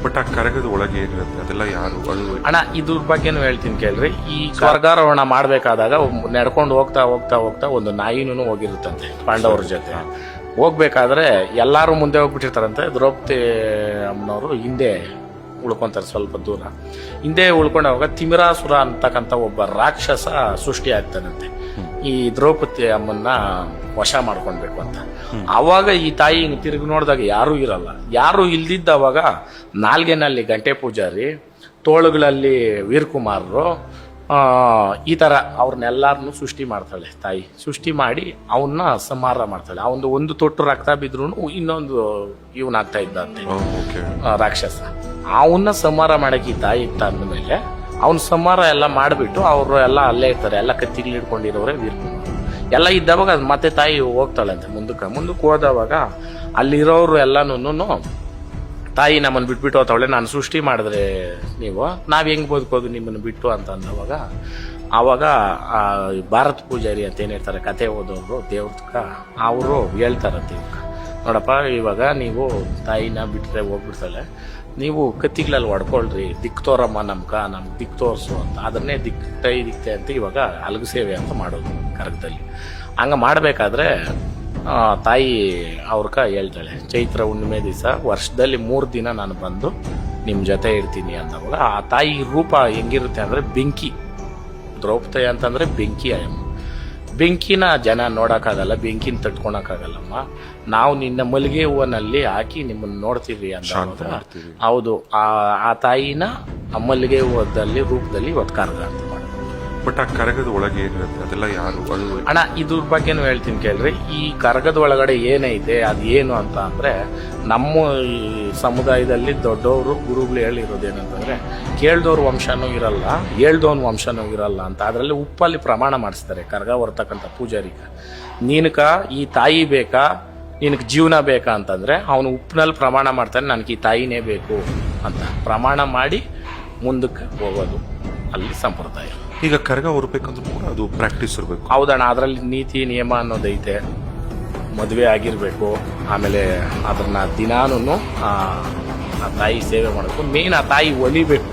But ಆ ಕರಗದ ಒಳಗೆ ಏನಿರುತ್ತೆ ಅದೆಲ್ಲ ಯಾರು ಅದು ಅಣ್ಣ ಇದ್ರ ಬಗ್ಗೆನೂ ಹೇಳ್ತೀನಿ ಕೇಳ್ರಿ. ಈ ಸ್ವರ್ಗಾರೋಹಣ ಮಾಡ್ಬೇಕಾದಾಗ ನಡ್ಕೊಂಡು ಹೋಗ್ತಾ ಹೋಗ್ತಾ ಹೋಗ್ತಾ ಒಂದು ನಾಯಿನೂ ಹೋಗಿರುತ್ತಂತೆ ಪಾಂಡವರ ಜೊತೆ. ಹೋಗ್ಬೇಕಾದ್ರೆ ಎಲ್ಲಾರು ಮುಂದೆ ಹೋಗ್ಬಿಟ್ಟಿರ್ತಾರಂತೆ. ದ್ರೌಪದಿ ಅಮ್ಮನವರು ಹಿಂದೆ ಉಳ್ಕೊಂತಾರೆ, ಸ್ವಲ್ಪ ದೂರ ಹಿಂದೆ ಉಳ್ಕೊಂಡಾಗ ತಿಮಿರಾಸುರ ಅಂತಕ್ಕಂಥ ಒಬ್ಬ ರಾಕ್ಷಸ ಸೃಷ್ಟಿ ಆಗ್ತಾನಂತೆ ಈ ದ್ರೌಪದಿ ಅಮ್ಮನ್ನ ವಶ ಮಾಡ್ಕೊಳ್ಬೇಕು ಅಂತ. ಅವಾಗ ಈ ತಾಯಿ ತಿರುಗಿ ನೋಡಿದಾಗ ಯಾರೂ ಇರಲ್ಲ. ಯಾರು ಇಲ್ದಿದ್ದವಾಗ ನಾಲ್ಗೆನಲ್ಲಿ ಗಂಟೆ ಪೂಜಾರಿ, ತೋಳುಗಳಲ್ಲಿ ವೀರಕುಮಾರರು, ಈ ತರ ಅವ್ರನ್ನೆಲ್ಲಾರನ್ನು ಸೃಷ್ಟಿ ಮಾಡ್ತಾಳೆ ತಾಯಿ. ಸೃಷ್ಟಿ ಮಾಡಿ ಅವನ್ನ ಸಂಹಾರ ಮಾಡ್ತಾಳೆ. ಅವನು ಒಂದು ತೊಟ್ಟು ರಕ್ತ ಬಿದ್ರು ಇನ್ನೊಂದು ಇವನಾಗ್ತಾ ಇದ್ದಂತೆ ರಾಕ್ಷಸ. ಅವನ್ನ ಸಂಹಾರ ಮಾಡಕ್ಕೆ ಈ ತಾಯಿ ಇತ್ತ ಅಂದ್ಮೇಲೆ ಅವನ ಸಂಹಾರ ಎಲ್ಲ ಮಾಡಿಬಿಟ್ಟು ಅವರು ಎಲ್ಲ ಅಲ್ಲೇ ಇರ್ತಾರೆ. ಎಲ್ಲ ಕತ್ತಿಗಳು ಹಿಡ್ಕೊಂಡಿರೋರೆ ವೀರಕುಮಾರ್ ಎಲ್ಲ ಇದ್ದವಾಗ ಮತ್ತೆ ತಾಯಿ ಹೋಗ್ತಾಳಂತೆ ಮುಂದಕ್ಕೆ ಹೋದವಾಗ ಅಲ್ಲಿರೋರು ಎಲ್ಲಾನು ತಾಯಿ ನಮ್ಮನ್ನು ಬಿಟ್ಬಿಟ್ಟು ಹೋಗ್ತಾವಳೆ. ನಾನು ಸೃಷ್ಟಿ ಮಾಡಿದ್ರೆ ನೀವು ನಾವ್ ಹೆಂಗ್ ಬದುಕೋದು ನಿಮ್ಮನ್ನು ಬಿಟ್ಟು ಅಂತ ಅಂದವಾಗ ಆವಾಗ ಭಾರತ ಪೂಜಾರಿ ಅಂತ ಏನಿರ್ತಾರೆ ಕತೆ ಓದೋರು ದೇವ್ರಕ್ಕ ಅವರು ಹೇಳ್ತಾರಂತೆ, ನೋಡಪ್ಪ ಇವಾಗ ನೀವು ತಾಯಿನ ಬಿಟ್ರೆ ಹೋಗ್ಬಿಡ್ತಾಳೆ, ನೀವು ಕತ್ತಿಗಳಲ್ಲಿ ಹೊಡ್ಕೊಳ್ರಿ, ದಿಕ್ ತೋರಮ್ಮ ನಮ್ಗೆ ದಿಕ್ ತೋರ್ಸು ಅಂತ. ಅದನ್ನೇ ದಿಕ್ತೆ ಅಂತ ಇವಾಗ ಅಲಗು ಸೇವೆ ಅಂತ ಮಾಡೋದು ಕರಗದಲ್ಲಿ. ಹಂಗ ಮಾಡ್ಬೇಕಾದ್ರೆ ತಾಯಿ ಅವ್ರಕ ಹೇಳ್ತಾಳೆ, ಚೈತ್ರ ಹುಣ್ಣಿಮೆ ದಿವಸ ವರ್ಷದಲ್ಲಿ 3 ದಿನ ನಾನು ಬಂದು ನಿಮ್ಮ ಜೊತೆ ಇರ್ತೀನಿ ಅಂದವಾಗ ಆ ತಾಯಿ ರೂಪ ಹೆಂಗಿರುತ್ತೆ ಅಂದ್ರೆ ಬೆಂಕಿ. ದ್ರೌಪದಿ ಅಂತಂದ್ರೆ ಬೆಂಕಿ ಅಯ್ಯಮ್ಮ. ಬೆಂಕಿನ ಜನ ನೋಡಕ್ಕಾಗಲ್ಲ, ಬೆಂಕಿನ ತಟ್ಕೊಳಕ್ಕಾಗಲ್ಲಮ್ಮ. ನಾವು ನಿನ್ನ ಮಲ್ಲಿಗೆ ಹೂವನಲ್ಲಿ ಹಾಕಿ ನಿಮ್ಮನ್ನ ನೋಡ್ತೀವಿ ಅಂತ. ಹೌದು, ಆ ತಾಯಿನ ಆ ಮಲ್ಲಿಗೆ ಹೂವದಲ್ಲಿ ರೂಪದಲ್ಲಿ ಇವತ್ತು ಕರಗ ಅಂತ ಮಾಡೋದು. ಬಟ್ ಆ ಕರಗದ ಒಳಗೆ ಏನಿರುತ್ತೆ ಅದೆಲ್ಲ ಯಾರು ಅದು ಅಣ್ಣ ಇದ್ರ ಬಗ್ಗೆನೂ ಹೇಳ್ತೀನಿ ಕೇಳ್ರಿ. ಈ ಕರಗದ ಒಳಗಡೆ ಏನೈತೆ ಅದು ಏನು ಅಂತ ಅಂದ್ರೆ ನಮ್ಮ ಈ ಸಮುದಾಯದಲ್ಲಿ ದೊಡ್ಡವರು ಗುರುಗಳು ಹೇಳಿರೋದೇನಂತಂದ್ರೆ ಕೇಳ್ದವ್ರ ವಂಶನೂ ಇರಲ್ಲ, ಹೇಳ್ದವನ್ ವಂಶನೂ ಇರಲ್ಲ ಅಂತ. ಅದರಲ್ಲಿ ಉಪ್ಪಲ್ಲಿ ಪ್ರಮಾಣ ಮಾಡಿಸ್ತಾರೆ ಕರಗ ಹೊರತಕ್ಕಂಥ ಪೂಜಾರಿಗ. ನೀನಕ ಈ ತಾಯಿ ಬೇಕಾ, ನಿನಗೆ ಜೀವನ ಬೇಕಾ ಅಂತಂದ್ರೆ ಅವನು ಉಪ್ಪಿನಲ್ಲಿ ಪ್ರಮಾಣ ಮಾಡ್ತಾನೆ, ನನಗೆ ಈ ತಾಯಿನೇ ಬೇಕು ಅಂತ ಪ್ರಮಾಣ ಮಾಡಿ ಮುಂದಕ್ಕೆ ಹೋಗೋದು ಅಲ್ಲಿ ಸಂಪ್ರದಾಯ. ಈಗ ಕರಗ ಹೊರಬೇಕಂದ್ರೂ ಕೂಡ ಅದು ಪ್ರಾಕ್ಟೀಸ್ ಇರಬೇಕು. ಹೌದಣ್ಣ, ಅದರಲ್ಲಿ ನೀತಿ ನಿಯಮ ಅನ್ನೋದೈತೆ. ಮದುವೆ ಆಗಿರ್ಬೇಕು, ಆಮೇಲೆ ಅದನ್ನ ದಿನಾನು ಆ ತಾಯಿ ಸೇವೆ ಮಾಡಬೇಕು. ಮೇನ್ ಆ ತಾಯಿ ಒಲಿಬೇಕು.